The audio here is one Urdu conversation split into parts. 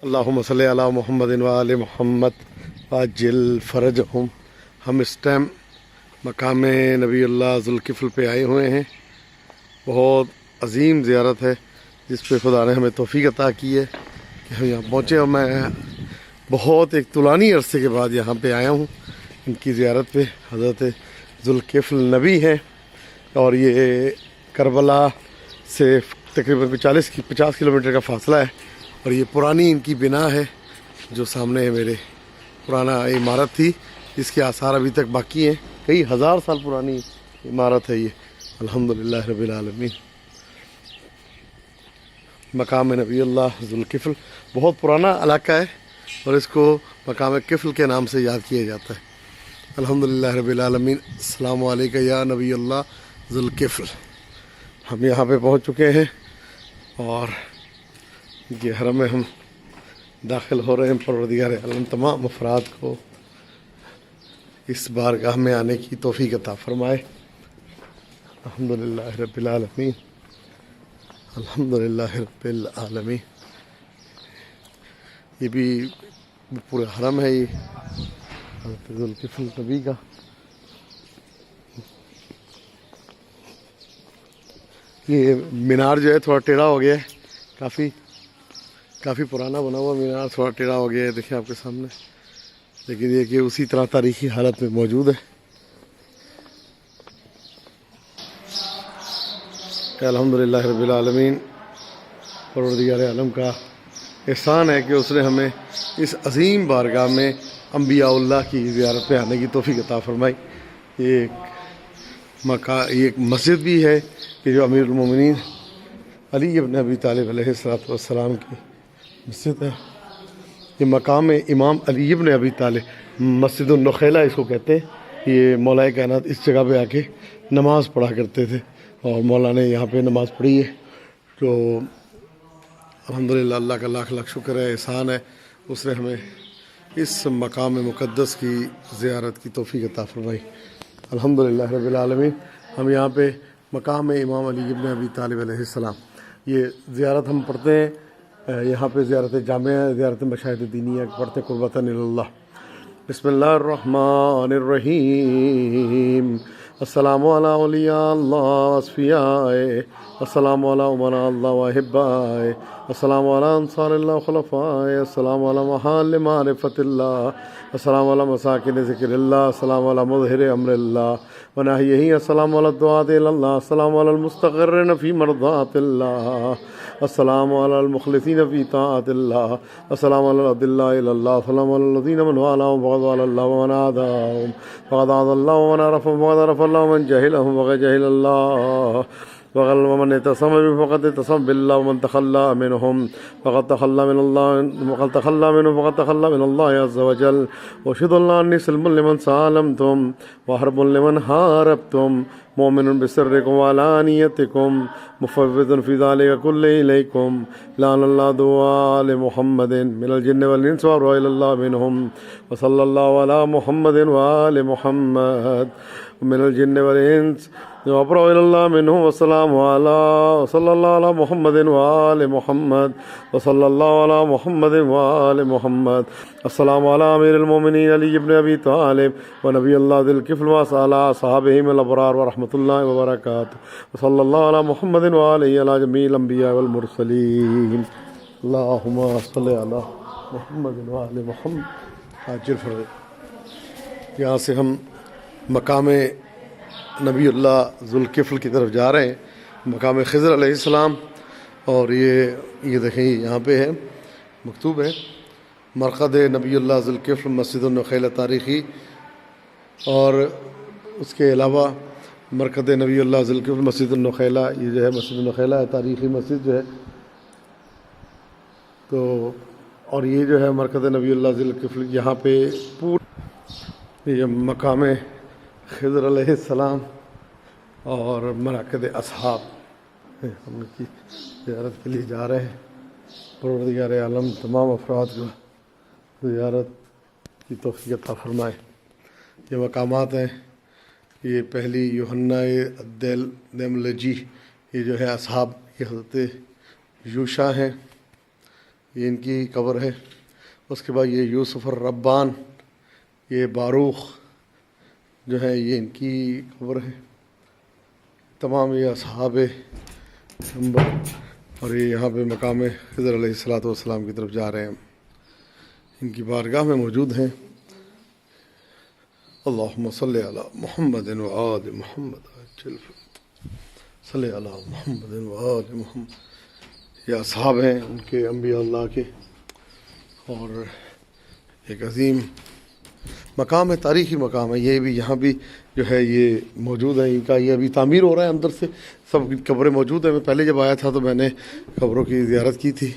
اللہم صلی علی محمد و آل محمد عاجل فرجہم۔ ہم اس ٹائم مقام نبی اللہ ذوالکفل پہ آئے ہوئے ہیں۔ بہت عظیم زیارت ہے جس پہ خدا نے ہمیں توفیق عطا کی ہے کہ ہم یہاں پہنچے، اور میں بہت ایک طولانی عرصے کے بعد یہاں پہ آیا ہوں ان کی زیارت پہ۔ حضرت ذوالکفل نبی ہے اور یہ کربلا سے تقریباً 50 کلومیٹر کا فاصلہ ہے، اور یہ پرانی ان کی بنا ہے جو سامنے ہے میرے۔ پرانا عمارت تھی جس کے آثار ابھی تک باقی ہیں، کئی ہزار سال پرانی عمارت ہے یہ، الحمدللہ رب العالمین۔ مقام نبی اللہ ذوالکفل بہت پرانا علاقہ ہے اور اس کو مقام کفل کے نام سے یاد کیا جاتا ہے، الحمدللہ رب العالمین۔ السلام علیکم یا نبی اللہ ذوالکفل۔ ہم یہاں پہ پہنچ چکے ہیں اور یہ حرم میں ہم داخل ہو رہے ہیں۔ پروردگار عالم تمام افراد کو اس بارگاہ میں آنے کی توفیق عطا فرمائے، الحمدللہ رب العالمین، الحمدللہ رب العالمین۔ یہ بھی پورا حرم ہے، یہ حضرت ذوالکفل نبی کا۔ یہ مینار جو ہے تھوڑا ٹیڑھا ہو گیا ہے، کافی پرانا بنا ہوا مینار تھوڑا ٹیڑھا ہو گیا ہے، دیکھیں آپ کے سامنے، لیکن یہ کہ اسی طرح تاریخی حالت میں موجود ہے۔ الحمدللہ رب العالمین، پروردگار عالم کا احسان ہے کہ اس نے ہمیں اس عظیم بارگاہ میں انبیاء اللہ کی زیارت پہ آنے کی توفیق عطا فرمائی۔ یہ ایک مسجد بھی ہے کہ جو امیر المومنین علی ابن ابی طالب علیہ السلام کی مسجد ہے۔ یہ مقام امام علی ابن ابی طالب، مسجد النخیلہ اس کو کہتے ہیں۔ یہ مولا کائنات اس جگہ پہ آ کے نماز پڑھا کرتے تھے اور مولا نے یہاں پہ نماز پڑھی ہے، تو الحمدللہ اللہ کا لاکھ لاکھ شکر ہے، احسان ہے، اس نے ہمیں اس مقام مقدس کی زیارت کی توفیق عطا فرمائی، الحمدللہ رب العالمین۔ ہم یہاں پہ مقام امام علی ابن ابی طالب علیہ السلام، یہ زیارت ہم پڑھتے ہیں یہاں پہ، زیارت جامعہ، زیارت مشاہد دینیہ پڑھتے قربتاً اللہ۔ بسم اللہ الرحمن الرحیم۔ السلام علی اولیاء اللہ اصفیاء، السلام علی امراء اللہ واحباء، السلام علی انصار اللہ خلفاء، السلام علی محال معرفت اللہ، السلام علی مساکن ذکر اللہ، السلام علی مظہر امر اللہ ونہیہ، السلام علی الدعاۃ الی اللہ، السلام علی المستقرین فی مرضات اللہ، السلام علی المخلصین فی طاعت اللہ، السلام علی العدلاء الی اللہ، السلام علی الذین من والاهم وغض علی اللہ ومن عاداهم فقد عاد اللہ ومن عرفهم وقد عرف اللہ ومن جہلهم وقد جہل اللہ، ومن اعتصم فقد اعتصم بالله ومن تخلى منهم فقد تخلى من الله، وقد تخلى منهم فقد تخلى من الله عز وجل، واشهد ان انی سلم لمن سالمتم وحرب لمن حاربتم، مؤمن بسرکم وعلانیتکم مفوض فی ذلک کل الیکم، لعن اللہ دعاء لمحمد من الجن والانس وابرأ الی اللہ منهم، وصلی اللہ علی محمد وآل محمد من الجن والانس وابرأ الی اللہ منهم، وصلی اللہ علی محمد وآل محمد، وصلی اللہ علی محمد وآل محمد۔ السلام علی امیر المومنین علی ابن ابی طالب و نبی اللہ ذوالکفل وعلی اصحابہ الابرار ورحمۃ اللہ وبرکاتہ، وصلی اللہ علی محمد وآلہ علی جمیع الانبیاء والمرسلین، اللہم صلی علی محمد وآل محمد عاجل فرج۔ یہاں سے ہم مقام نبی اللہ ذوالکفل کی طرف جا رہے ہیں، مقام خضر علیہ السلام، اور یہ دیکھیں یہاں پہ ہے، مکتوب ہے مرقد نبی اللہ ذوالکفل مسجد النخیلہ تاریخی، اور اس کے علاوہ مرقد نبی اللہ ذوالکفل مسجد النخیلہ، یہ جو ہے مسجد النخیلہ ہے، تاریخی مسجد جو ہے، تو اور یہ جو ہے مرقد نبی اللہ ذوالکفل، یہاں پہ یہ مقام خضر علیہ السلام اور مراکد اصحاب، ہم کی زیارت کے لیے جا رہے ہیں۔ پروردگار عالم تمام افراد کو زیارت کی توفیق عطا فرمائے۔ یہ مقامات ہیں، یہ پہلی یوحنا دملجی، یہ جو ہے اصحاب، یہ حضرت یوشع ہیں، یہ ان کی قبر ہے. اس کے بعد یہ یوسف الربان، یہ باروخ جو ہے یہ ان کی قبر ہے. تمام یہ اصحاب پیغمبر، اور یہ یہاں پہ مقام خضر علیہ السلام کی طرف جا رہے ہیں، ان کی بارگاہ میں موجود ہیں. اللہم صلی علی محمد و آل محمد، صلی علی محمد و آل محمد. یہ اصحاب ہیں ان کے انبیاء اللہ کے، اور ایک عظیم مقام ہے، تاریخی مقام ہے. یہ بھی یہاں بھی جو ہے یہ موجود ہے، ان کا یہ ابھی تعمیر ہو رہا ہے، اندر سے سب قبریں موجود ہیں. میں پہلے جب آیا تھا تو میں نے قبروں کی زیارت کی تھی.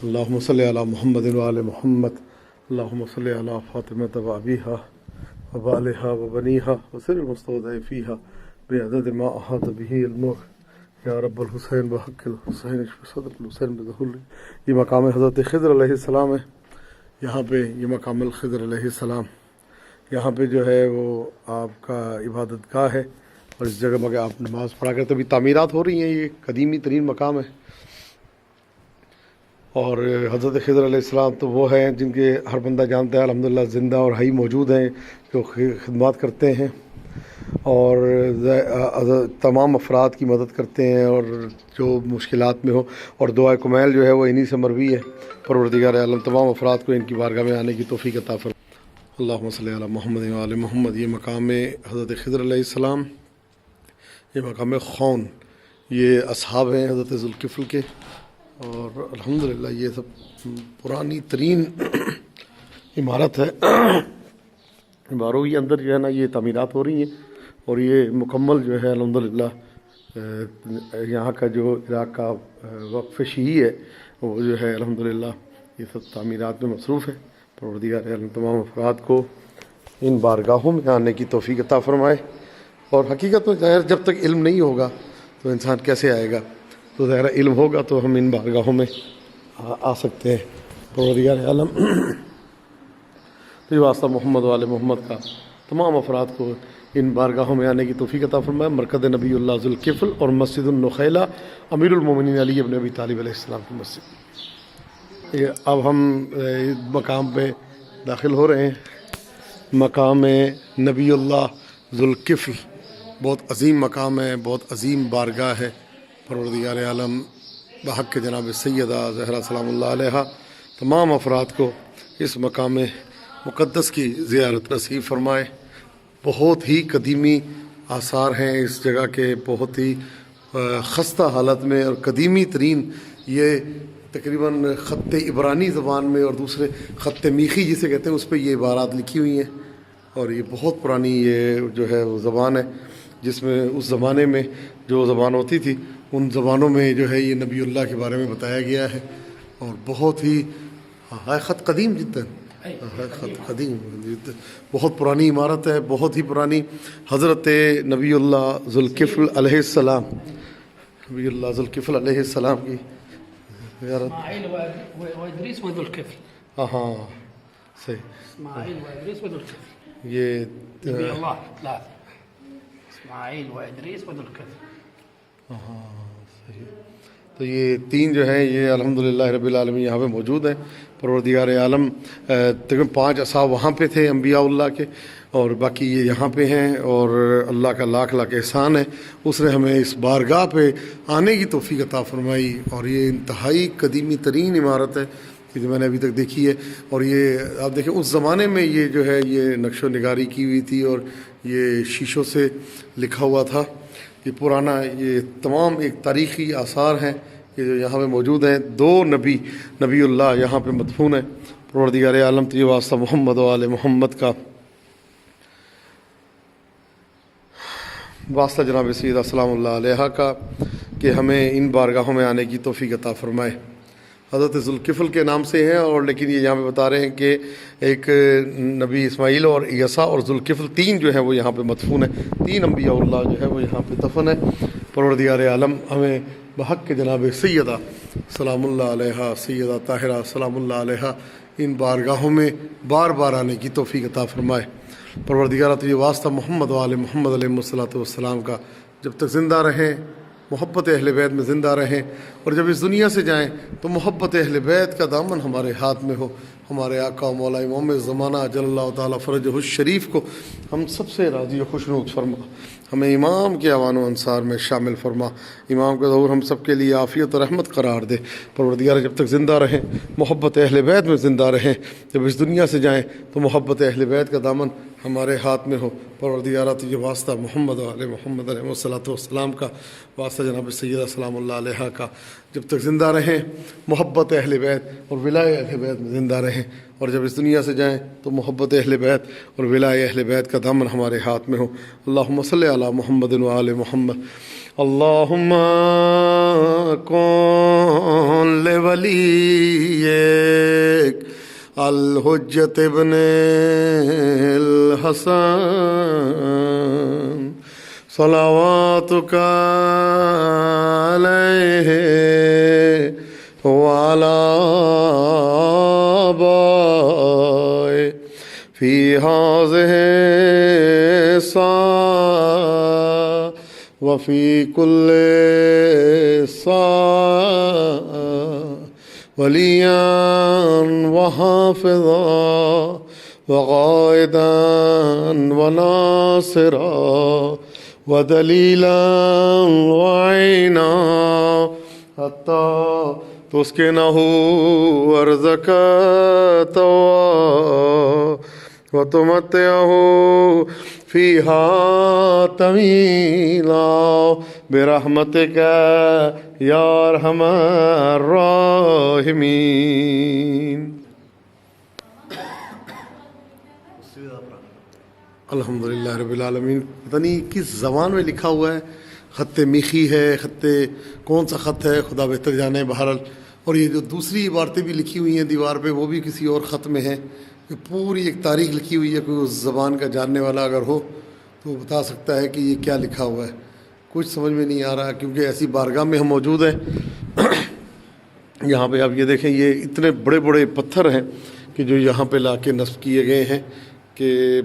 اللہم صلی علی محمد و آل محمد. اللہم صلی علی فاطمہ و ابیہا و بالہا و بنیہا و سر المستودع فیہا بعدد ما احاط بہ علمک یا رب الحسین بحق الحسین اشف صدر الحسین بظہور. یہ مقام حضرت خضر علیہ السلام ہے. یہاں پہ یہ مقام الخضر علیہ السلام، یہاں پہ جو ہے وہ آپ کا عبادت گاہ ہے، اور اس جگہ میں آپ نماز پڑھا کرتے. ابھی تعمیرات ہو رہی ہیں، یہ قدیمی ترین مقام ہے. اور حضرت خضر علیہ السلام تو وہ ہیں جن کے ہر بندہ جانتا ہے الحمدللہ زندہ اور حی موجود ہیں، جو خدمات کرتے ہیں اور تمام افراد کی مدد کرتے ہیں، اور جو مشکلات میں ہو. اور دعائے کمیل جو ہے وہ انہی سے مروی ہے. پروردگار عالم تمام افراد کو ان کی بارگاہ میں آنے کی توفیق عطا فرمائے. اللہم صلی علی محمد و آل محمد. یہ مقام حضرت خضر علیہ السلام، یہ مقام خون، یہ اصحاب ہیں حضرت ذوالکفل کے. اور الحمدللہ یہ سب پرانی ترین عمارت ہے. باروں کے اندر جو ہے نا یہ تعمیرات ہو رہی ہیں، اور یہ مکمل جو ہے الحمدللہ یہاں کا جو عراق کا وقف شیعی ہے وہ جو ہے الحمدللہ یہ سب تعمیرات میں مصروف ہے. پروردگار عالم تمام افراد کو ان بارگاہوں میں آنے کی توفیق عطا فرمائے. اور حقیقت میں ظاہر جب تک علم نہیں ہوگا تو انسان کیسے آئے گا؟ تو ظاہر علم ہوگا تو ہم ان بارگاہوں میں آ سکتے ہیں. پروردگار عالم تو یہ واسطہ محمد و آل محمد کا تمام افراد کو ان بارگاہوں میں آنے کی توفیق عطا فرمائے. مرکز نبی اللہ ذوالکفل اور مسجد النخیلہ امیر المومنین علی ابن ابی طالب علیہ السلام کی مسجد. اب ہم مقام پہ داخل ہو رہے ہیں. مقام نبی اللہ ذوالکفل بہت عظیم مقام ہے، بہت عظیم بارگاہ ہے. پروردگار عالم بحق جناب سیدہ زہرا سلام اللہ علیہ تمام افراد کو اس مقام مقدس کی زیارت نصیب فرمائے. بہت ہی قدیمی آثار ہیں اس جگہ کے، بہت ہی خستہ حالت میں، اور قدیمی ترین یہ تقریباً خط عبرانی زبان میں اور دوسرے خط میخی جسے کہتے ہیں اس پہ یہ عبارات لکھی ہوئی ہیں. اور یہ بہت پرانی یہ جو ہے وہ زبان ہے، جس میں اس زمانے میں جو زبان ہوتی تھی ان زبانوں میں جو ہے یہ نبی اللہ کے بارے میں بتایا گیا ہے. اور بہت ہی خط قدیم جدا، خط قدیم، بہت پرانی عمارت ہے، بہت ہی پرانی. حضرت نبی اللہ ذوالکفل علیہ السلام، نبی اللہ ذوالکفل علیہ السلام کی اسماعیل و ادریس و ذوالکفل. ہاں صحیح، اسماعیل و ادریس و ذوالکفل. یہ نبی اللہ ثلاثة، اسماعیل و ادریس و ذوالکفل. ہاں صحیح. تو یہ تین جو ہیں یہ الحمدللہ رب العالمین یہاں پہ موجود ہیں. پروردگار عالم تقریباً 5 اصحاب وہاں پہ تھے انبیاء اللہ کے، اور باقی یہ یہاں پہ ہیں. اور اللہ کا لاکھ لاکھ احسان ہے، اس نے ہمیں اس بارگاہ پہ آنے کی توفیق عطا فرمائی. اور یہ انتہائی قدیمی ترین عمارت ہے جو میں نے ابھی تک دیکھی ہے. اور یہ آپ دیکھیں اس زمانے میں یہ جو ہے یہ نقش و نگاری کی ہوئی تھی، اور یہ شیشوں سے لکھا ہوا تھا. یہ پرانا یہ تمام ایک تاریخی آثار ہیں کہ جو یہاں پہ موجود ہیں. 2 نبی اللہ یہاں پہ مدفون ہیں. پروردگار عالم تو یہ واسطہ محمد و آل محمد کا واسطہ جناب سیدہ سلام اللہ علیہ کا کہ ہمیں ان بارگاہوں میں آنے کی توفیق عطا فرمائے. حضرت ذوالکفل کے نام سے ہیں، اور لیکن یہ یہاں پہ بتا رہے ہیں کہ ایک نبی اسماعیل اور یسع اور ذوالکفل 3 جو ہیں وہ یہاں پہ مدفون ہیں. 3 انبیاء اللہ جو ہے وہ یہاں پہ دفن ہے. پروردگار عالم ہمیں بحق کے جناب سیدہ سلام اللہ علیہ، سیدہ طاہرہ سلام اللہ علیہ ان بارگاہوں میں بار بار آنے کی توفیق عطا فرمائے. پروردگار تو یہ واسطہ محمد و آل محمد علیہ الصلوۃ والسلام کا جب تک زندہ رہیں محبت اہل بیت میں زندہ رہیں، اور جب اس دنیا سے جائیں تو محبت اہل بیت کا دامن ہمارے ہاتھ میں ہو۔ ہمارے آقا و مولا امام زمانہ جل اللہ تعالیٰ فرجہ الشریف کو ہم سب سے راضی و خوشنود فرما، ہمیں امام کے اعوان و انصار میں شامل فرما، امام کا ظہور ہم سب کے لیے عافیت و رحمت قرار دے۔ پروردگار جب تک زندہ رہیں محبت اہل بیت میں زندہ رہیں، جب اس دنیا سے جائیں تو محبت اہل بیت کا دامن ہمارے ہاتھ میں ہو۔ پروردگار تجھے واسطہ محمد و آل محمد علیہ الصلوۃ والسلام کا، واسطہ جناب سیدہ سلام اللہ علیہ کا، جب تک زندہ رہیں محبت اہل بیت اور ولائے اہل بیت میں زندہ رہیں، اور جب اس دنیا سے جائیں تو محبت اہل بیت اور ولائے اہل بیت کا دامن ہمارے ہاتھ میں ہو۔ اللہم صلی علی محمد و آل محمد۔ اللہم کن لولیک الحجت ابن الحسن صلواتک علیہ وعلی آبائہ فی ہذہ الساعة وفی کل ساعة ولیاً وحافظا وقائدا وناصرا ودلیلا وعینا حتی تسکنہ ارضک طوعا وتمتعہ فیہا طویلا برحمتک یا ارحم الراحمین۔ الحمدللہ رب العالمین۔ پتہ نہیں کس زبان میں لکھا ہوا ہے، خط میخی ہے، خط کون سا خط ہے خدا بہتر جانے بہرحال، اور یہ جو دوسری عبارتیں بھی لکھی ہوئی ہیں دیوار پہ وہ بھی کسی اور خط میں ہیں، کہ پوری ایک تاریخ لکھی ہوئی ہے۔ کوئی اس زبان کا جاننے والا اگر ہو تو وہ بتا سکتا ہے کہ یہ کیا لکھا ہوا ہے، کچھ سمجھ میں نہیں آ رہا، کیونکہ ایسی بارگاہ میں ہم موجود ہیں۔ یہاں پہ آپ یہ دیکھیں، یہ اتنے بڑے بڑے پتھر ہیں کہ جو یہاں پہ لا کے نصب کیے گئے ہیں، کہ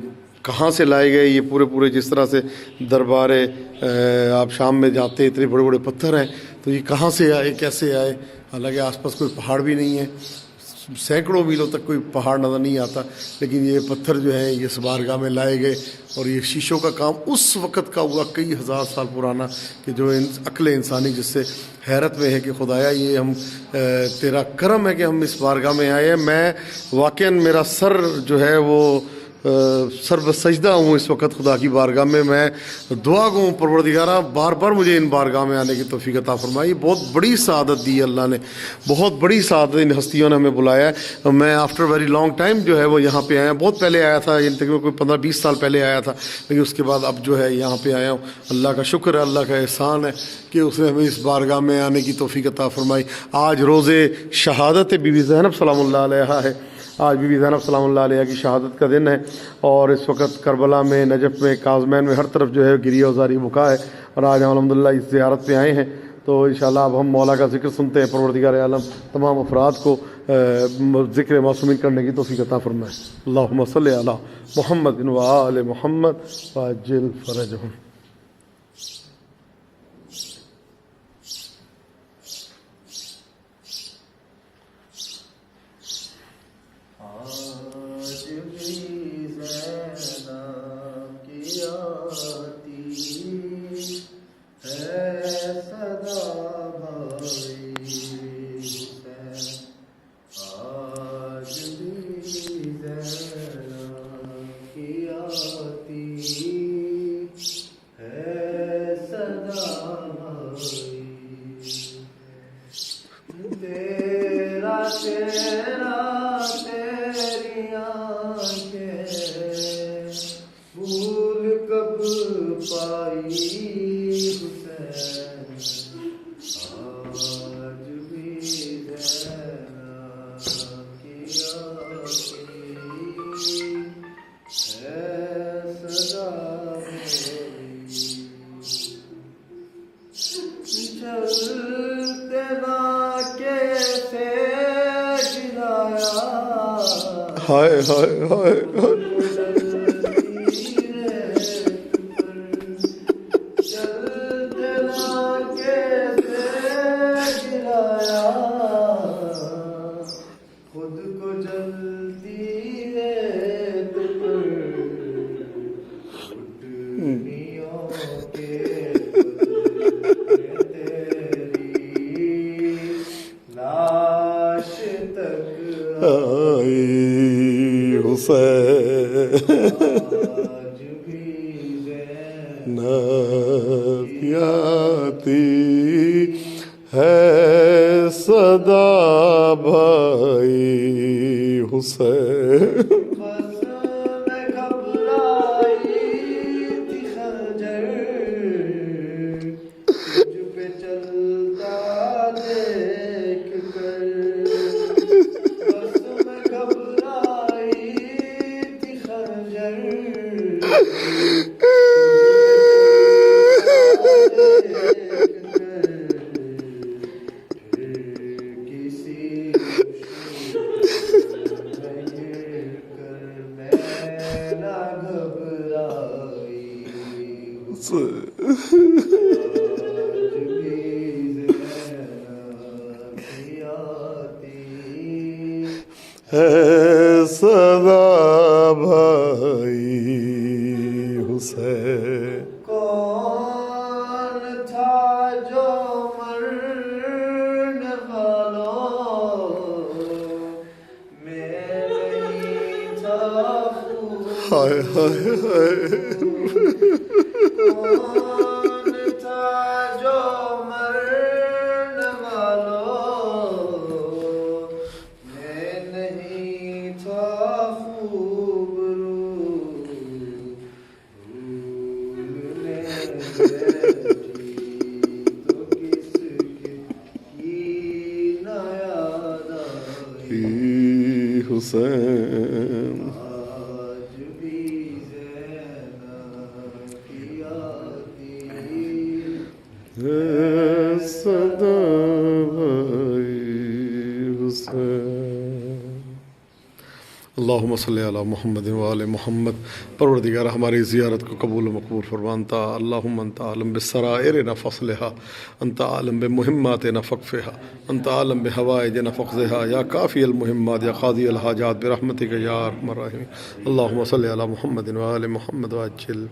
کہاں سے لائے گئے یہ پورے جس طرح سے دربار آپ شام میں جاتے ہیں اتنے بڑے بڑے پتھر ہیں، تو یہ کہاں سے آئے کیسے آئے؟ حالانکہ آس پاس کوئی پہاڑ بھی نہیں ہے، سینکڑوں میلوں تک کوئی پہاڑ نظر نہیں آتا، لیکن یہ پتھر جو ہیں یہ اس بارگاہ میں لائے گئے، اور یہ شیشوں کا کام اس وقت کا ہوا کئی ہزار سال پرانا، کہ جو عقل انسانی جس سے حیرت میں ہے کہ خدایا یہ ہم تیرا کرم ہے کہ ہم اس بارگاہ میں آئے ہیں۔ میں واقعاً میرا سر جو ہے وہ سر بسجدہ ہوں اس وقت خدا کی بارگاہ میں دعا گو ہوں، پروردگارہ بار بار مجھے ان بارگاہ میں آنے کی توفیق عطا فرمائی۔ بہت بڑی سعادت دی اللہ نے، بہت بڑی سعادت ان ہستیوں نے ہمیں بلایا ہے۔ میں آفٹر ویری لانگ ٹائم جو ہے وہ یہاں پہ آیا، بہت پہلے آیا تھا، یعنی تقریباً کوئی 15-20 سال پہلے آیا تھا، لیکن اس کے بعد اب جو ہے یہاں پہ آیا ہوں۔ اللہ کا شکر ہے، اللہ کا احسان ہے کہ اس نے ہمیں اس بارگاہ میں آنے کی توفیق عطا فرمائی۔ آج روز شہادت بی بی زینب سلام اللہ علیہا ہے، آج بی بی زینب سلام اللہ علیہ کی شہادت کا دن ہے، اور اس وقت کربلا میں، نجف میں، کاظمین میں ہر طرف جو ہے گریہ و زاری بکا ہے، اور آج ہم الحمدللہ اس زیارت پہ آئے ہیں۔ تو انشاءاللہ اب ہم مولا کا ذکر سنتے ہیں۔ پروردگار عالم تمام افراد کو ذکر معصومین کرنے کی توفیق عطا فرمائے۔ اللہم صلی علی محمد و آل محمد وعجل فرجہم۔ ہائے ہائے ہائے ہائے جلتی ہے تو پر اٹھنیوں کے تیری لاش تک آئی حسین آج بھی زینب آتی ہے صدا بھائی حسین بس میں گھبرائی تھی خنجر تجھ پہ چلتا دیکھ کر بس میں گھبرائی تھی خنجر ہے صدا بھائی حسین کون تھا جو مرنے والوں میں نہیں تھا ہائے ہائے ہائے کون تھا جو مرنے والوں میں نہیں تھا خوب بھولنے بیٹھی تو کس کی نہ یاد آئی حسین آج بھی زینب کی آتی ہے صدا بھائی حسین اللہم صلی علی محمد وآل محمد پروردگار ہماری زیارت کو قبول و مقبول فرما انتا اللہم انت عالم بالسرائرنا فصلها انت عالم بمہماتنا فقفها انت عالم بحوائجنا فقضها یا کافی المہمات یا قاضی الحاجات برحمتک یا ارحم الراحمین اللہم صلی علی محمد وآل محمد وعجل